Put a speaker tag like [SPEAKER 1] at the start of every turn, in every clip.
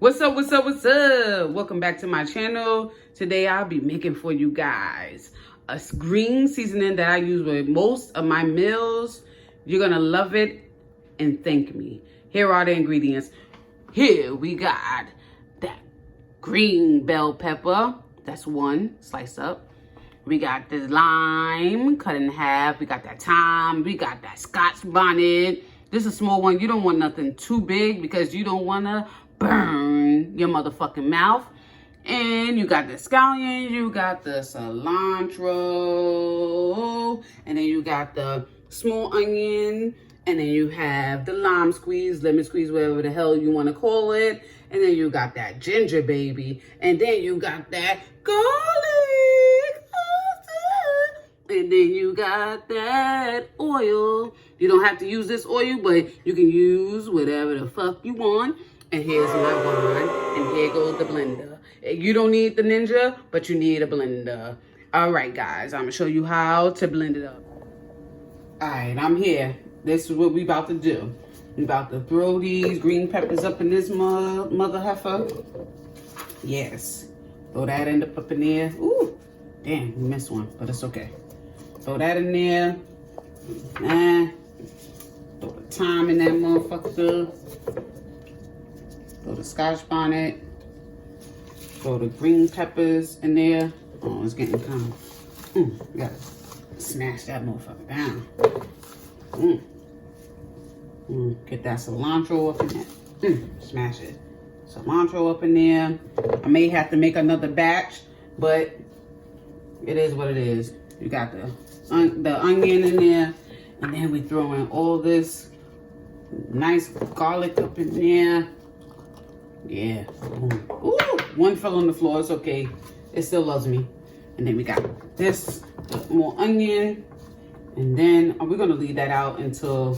[SPEAKER 1] What's up, what's up, what's up? Welcome back to my channel. Today I'll be making for you guys a green seasoning that I use with most of my meals. You're gonna love it and thank me. Here are the ingredients. Here we got that green bell pepper. That's one, slice up. We got the lime cut in half. We got that thyme. We got that Scotch bonnet. This is a small one. You don't want nothing too big because you don't want to burn your motherfucking mouth. And you got the scallions. You got the cilantro. And then you got the small onion. And then you have the lime squeeze, lemon squeeze, whatever the hell you want to call it. And then you got that ginger, baby. And then you got that garlic. And then you got that oil. You don't have to use this oil, but you can use whatever the fuck you want. And here's my wine. And here goes the blender. You don't need the Ninja, but you need a blender. All right, guys. I'm going to show you how to blend it up. All right, I'm here. This is what we about to do. We about to throw these green peppers up in this mother heifer. Yes. Throw that up in there. Ooh, damn, we missed one, but it's okay. Throw that in there. Throw the thyme in that motherfucker. Throw the Scotch bonnet. Throw the green peppers in there. Oh, it's getting kind of. You gotta smash that motherfucker down. Get that cilantro up in there. Smash it. Cilantro up in there. I may have to make another batch, but it is what it is. You got the onion in there, and then we throw in all this nice garlic up in there. Yeah. Ooh, one fell on the floor. It's okay. It still loves me. And then we got this, more onion, and then we're gonna leave that out until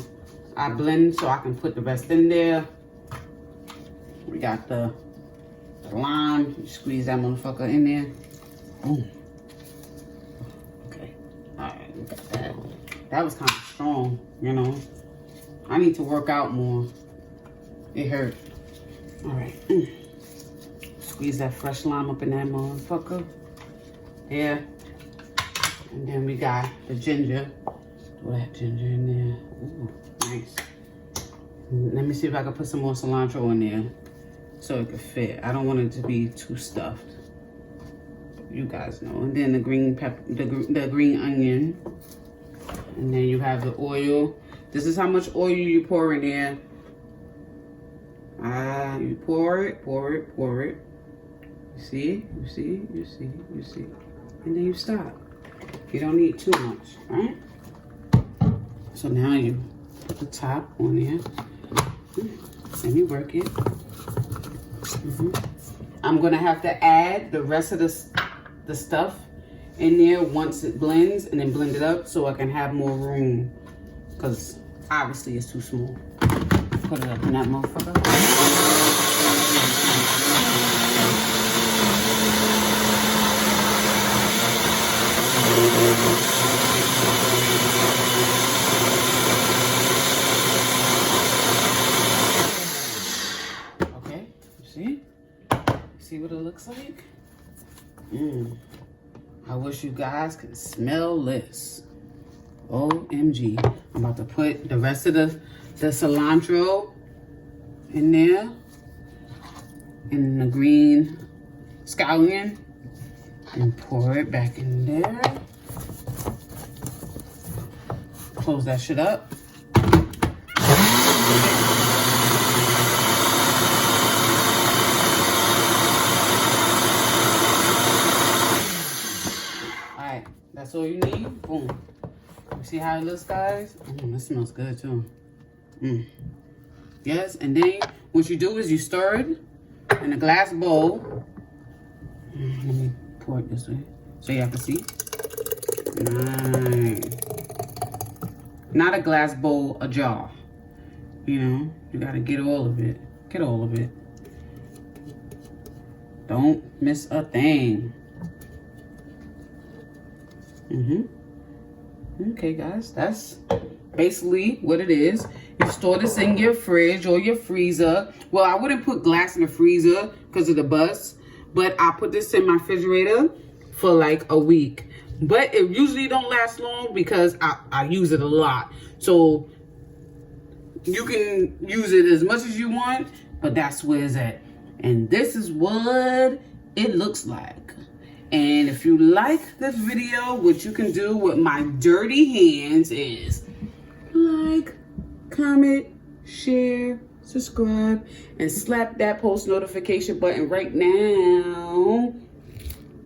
[SPEAKER 1] I blend so I can put the rest in there. We got the lime. You squeeze that motherfucker in there. Boom. Okay. All right. We got that. That was kind of strong, you know. I need to work out more. It hurt. All right. Squeeze that fresh lime up in that motherfucker. There. And then we got the ginger. Throw that ginger in there. Ooh, nice. Let me see if I can put some more cilantro in there so it could fit. I don't want it to be too stuffed. You guys know. And then the green pepper, the green onion. And then you have the oil. This is how much oil you pour in there. You pour it. You see? And then you stop. You don't need too much, right? So now you put the top on there. Let me work it. I'm gonna have to add the rest of the stuff in there once it blends, and then blend it up so I can have more room, because obviously it's too small. Put it up in that motherfucker. Okay, you see? See what it looks like? I wish you guys could smell this. OMG. I'm about to put the rest of the cilantro in there. And the green scallion. And pour it back in there. Close that shit up. Alright, that's all you need. Boom. You see how it looks, guys? It smells good too. Yes, and then what you do is you stir it in a glass bowl. Let me pour it this way so y'all can see. Nice. Not a glass bowl, a jar. You know, you gotta get all of it. Get all of it. Don't miss a thing. Okay, guys, that's basically what it is. You store this in your fridge or your freezer. Well, I wouldn't put glass in the freezer because of the bust, but I put this in my refrigerator for like a week. But it usually don't last long because I use it a lot. So you can use it as much as you want, but that's where it's at. And this is what it looks like. And if you like this video, what you can do with my dirty hands is like, comment, share, subscribe, and slap that post notification button right now.